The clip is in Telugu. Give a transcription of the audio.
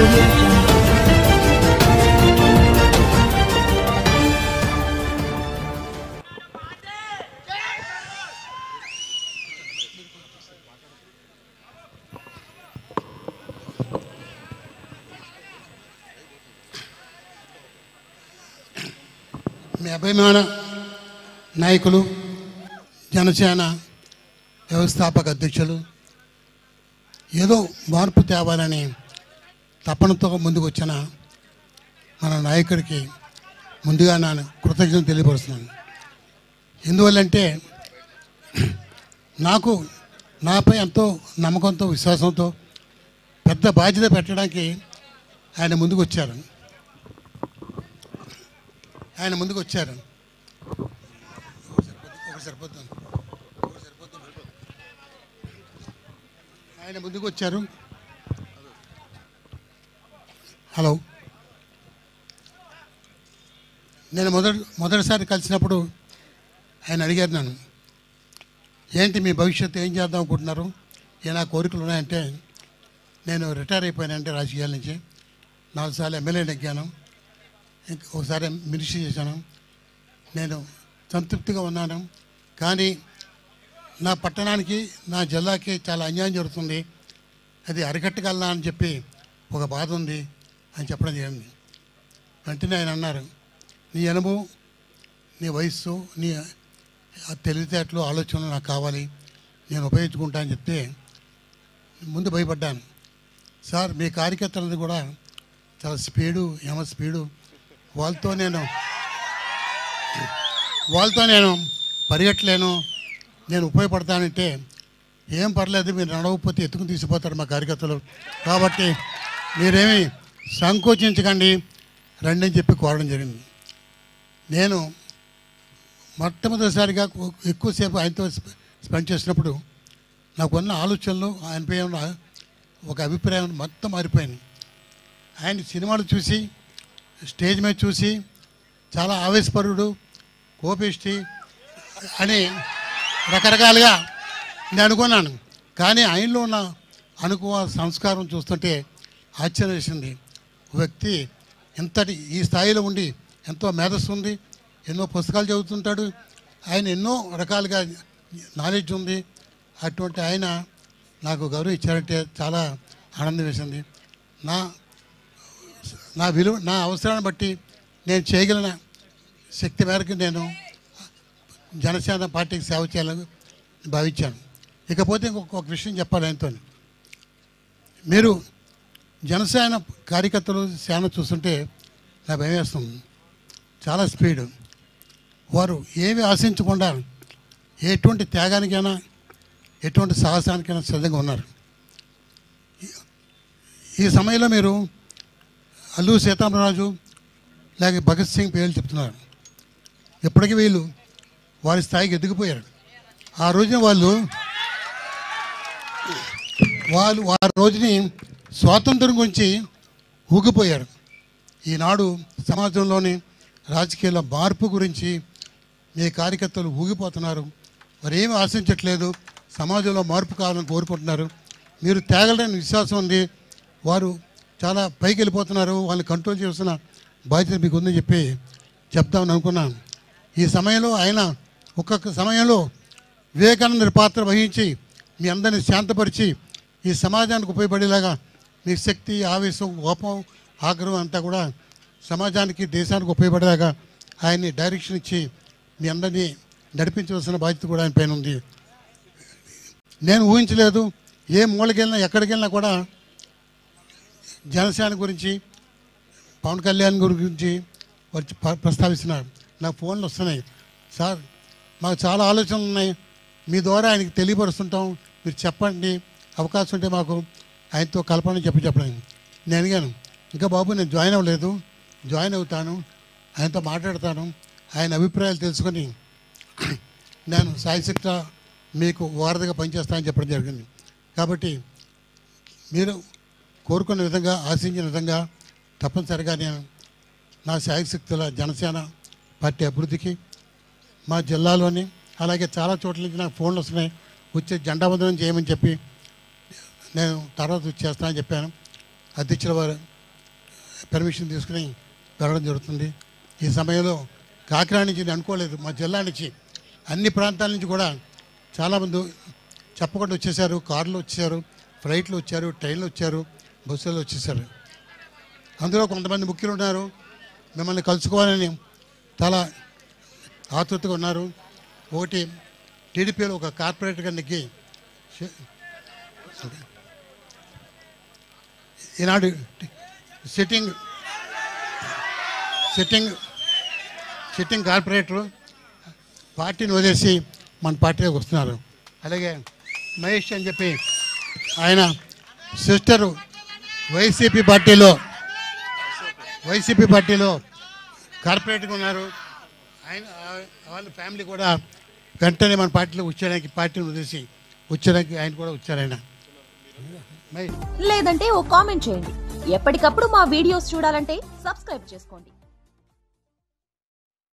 audio jungle. మీ అభిమాన నాయకులు జనసేన వ్యవస్థాపక అధ్యక్షులు ఏదో మార్పు తేవాలని తపనతో ముందుకు వచ్చిన మన నాయకుడికి ముందుగా నేను కృతజ్ఞతలు తెలియపరుస్తున్నాను. ఎందువల్లంటే నాపై ఎంతో నమ్మకంతో విశ్వాసంతో పెద్ద బాధ్యత పెట్టడానికి ఆయన ముందుకు వచ్చారు. ఆయన ముందుకు వచ్చారు. హలో, నేను మొదటిసారి కలిసినప్పుడు ఆయన అడిగారు నన్ను, ఏంటి మీ భవిష్యత్తు ఏం చేద్దాం అనుకుంటున్నారు, ఏనా కోరికలు ఉన్నాయంటే, నేను రిటైర్ అయిపోయానంటే రాజకీయాల నుంచి 4 సార్లు ఎమ్మెల్యే నెగ్గాను, ఒకసారి మినిస్ట్రీ చేశాను, నేను సంతృప్తిగా ఉన్నాను. కానీ నా పట్టణానికి నా జిల్లాకి చాలా అన్యాయం జరుగుతుంది, అది అరికట్టగలనా అని చెప్పి ఒక బాధ ఉంది అని చెప్పడం జరిగింది. వెంటనే ఆయన అన్నారు, నీ అనుభవం, నీ వయస్సు, నీ తెలివితేటలు, ఆలోచనలు నాకు కావాలి, నేను ఉపయోగించుకుంటా అని చెప్తే ముందు భయపడ్డాను. సార్, మీ కార్యకర్తలది కూడా చాలా స్పీడు, స్పీడు, వాళ్ళతో నేను పరిగెట్టలేను, నేను ఉపయోగపడతానంటే, ఏం పర్లేదు, మీరు నడవకపోతే ఎత్తుకుని తీసిపోతారు మా కార్యకర్తలు, కాబట్టి మీరేమీ సంకోచించకండి, రండి అని చెప్పి కోరడం జరిగింది. నేను మొట్టమొదటిసారిగా ఎక్కువసేపు ఆయనతో స్పెండ్ చేసినప్పుడు నాకున్న ఆలోచనలు, ఆయనపై ఉన్న ఒక అభిప్రాయం మొత్తం మారిపోయింది. ఆయన సినిమాలు చూసి, స్టేజ్ మీద చూసి చాలా ఆవేశపరుడు, కోపిష్టి అని రకరకాలుగా నేను అనుకున్నాను. కానీ ఆయనలో ఉన్న అనుకువ సంస్కారం చూస్తుంటే ఆశ్చర్యం వేసింది. ఒక వ్యక్తి ఈ స్థాయిలో ఉండి ఎంతో మేధస్సు ఉంది, ఎన్నో పుస్తకాలు చదువుతుంటాడు, ఆయన ఎన్నో రకాలుగా నాలెడ్జ్ ఉంది. అటువంటి ఆయన నాకు గౌరవం ఇచ్చారంటే చాలా ఆనందం వేసింది. నా విలువ, నా అవసరాన్ని బట్టి నేను చేయగలిగిన శక్తి మేరకు నేను జనసేన పార్టీకి సేవ చేయాలని భావించాను. ఇకపోతే ఇంకొక విషయం చెప్పాలి ఆయనతో. మీరు జనసేన కార్యకర్తలు సేన చూస్తుంటే నా భయం వేస్తుంది. చాలా స్పీడు, వారు ఏమి ఆశించకుండా ఎటువంటి త్యాగానికైనా, ఎటువంటి సాహసానికైనా సిద్ధంగా ఉన్నారు. ఈ సమయంలో మీరు అల్లూరి సీతారామరాజు లేక భగత్ సింగ్ పేర్లు చెప్తున్నారు. ఇప్పటికీ వీళ్ళు వారి స్థాయికి ఎదిగిపోయారు. ఆ రోజున వాళ్ళు రోజుని స్వాతంత్రం గురించి ఊగిపోయారు. ఈనాడు సమాజంలోని రాజకీయాల మార్పు గురించి మీ కార్యకర్తలు ఊగిపోతున్నారు. వారు ఏమి ఆశించట్లేదు, సమాజంలో మార్పు కావాలని కోరుకుంటున్నారు. మీరు తేగలని విశ్వాసం ఉంది, వారు చాలా పైకి వెళ్ళిపోతున్నారు, వాళ్ళని కంట్రోల్ చేస్తున్న బాధ్యత మీకు ఉందని చెప్పి చెప్తామని అనుకున్నాను. ఈ సమయంలో ఆయన ఒక్కొక్క సమయంలో వివేకానంద పాత్ర వహించి మీ అందరినీ శాంతపరిచి ఈ సమాజానికి ఉపయోగపడేలాగా మీ శక్తి, ఆవేశం, కోపం, ఆగ్రహం అంతా కూడా సమాజానికి, దేశానికి ఉపయోగపడేలాగా ఆయన్ని డైరెక్షన్ ఇచ్చి మీ అందరినీ నడిపించవలసిన బాధ్యత కూడా ఆయన పైన ఉంది. నేను ఊహించలేదు, ఏ మూలకెళ్ళినా ఎక్కడికి వెళ్ళినా కూడా జనసేన గురించి, పవన్ కళ్యాణ్ గురించి వచ్చి ప్రస్తావిస్తున్నారు. నాకు ఫోన్లు వస్తున్నాయి, సార్ మాకు చాలా ఆలోచనలు ఉన్నాయి, మీ ద్వారా ఆయనకి తెలియపరుస్తుంటాం, మీరు చెప్పండి, అవకాశం ఉంటే మాకు ఆయనతో కలపని చెప్పడం. నేను అడిగాను, ఇంకా బాబు నేను జాయిన్ అవ్వలేదు, జాయిన్ అవుతాను, ఆయనతో మాట్లాడతాను, ఆయన అభిప్రాయాలు తెలుసుకొని నేను సాయశక్తి మీకు వారధిగా పనిచేస్తానని చెప్పడం జరిగింది. కాబట్టి మీరు కోరుకున్న విధంగా, ఆశించిన విధంగా తప్పనిసరిగా నేను నా శాయశక్తుల జనసేన పార్టీ అభివృద్ధికి, మా జిల్లాలోని అలాగే చాలా చోట్ల నుంచి నాకు ఫోన్లు వస్తున్నాయి, వచ్చే జెండా వందనం చేయమని చెప్పి నేను తర్వాత చేస్తానని చెప్పాను. అధ్యక్షుల వారు పర్మిషన్ తీసుకుని వెళ్ళడం జరుగుతుంది. ఈ సమయంలో కాకినాడ నుంచి నేను అనుకోలేదు, మా జిల్లా నుంచి అన్ని ప్రాంతాల నుంచి కూడా చాలామంది చెప్పకుండా వచ్చేసారు. కార్లు వచ్చేసారు, ఫ్లైట్లు వచ్చారు, ట్రైన్లు వచ్చారు, బస్సులు వచ్చేసారు. అందులో కొంతమంది ముఖ్యులు ఉన్నారు, మిమ్మల్ని కలుసుకోవాలని చాలా ఆతృతగా ఉన్నారు. ఒకటి టీడీపీలో ఒక కార్పొరేటర్ గారికి ఈనాడు సిట్టింగ్ కార్పొరేటరు పార్టీని వదిలేసి మన పార్టీలోకి వస్తున్నారు. అలాగే మహేష్ అని చెప్పి ఆయన సిస్టరు వైసీపీ పార్టీలో కార్పొరేటర్గా ఉన్నారు. ఆయన వాళ్ళ ఫ్యామిలీ కూడా వెంటనే మన పార్టీలో వచ్చేయడానికి, పార్టీని వదిలేసి వచ్చేయడానికి ఆయన కూడా వచ్చారు. ఆయన లేదంటే ఓ కామెంట్ చేయండి. ఎప్పటికప్పుడు మా వీడియోస్ చూడాలంటే సబ్స్క్రైబ్ చేసుకోండి.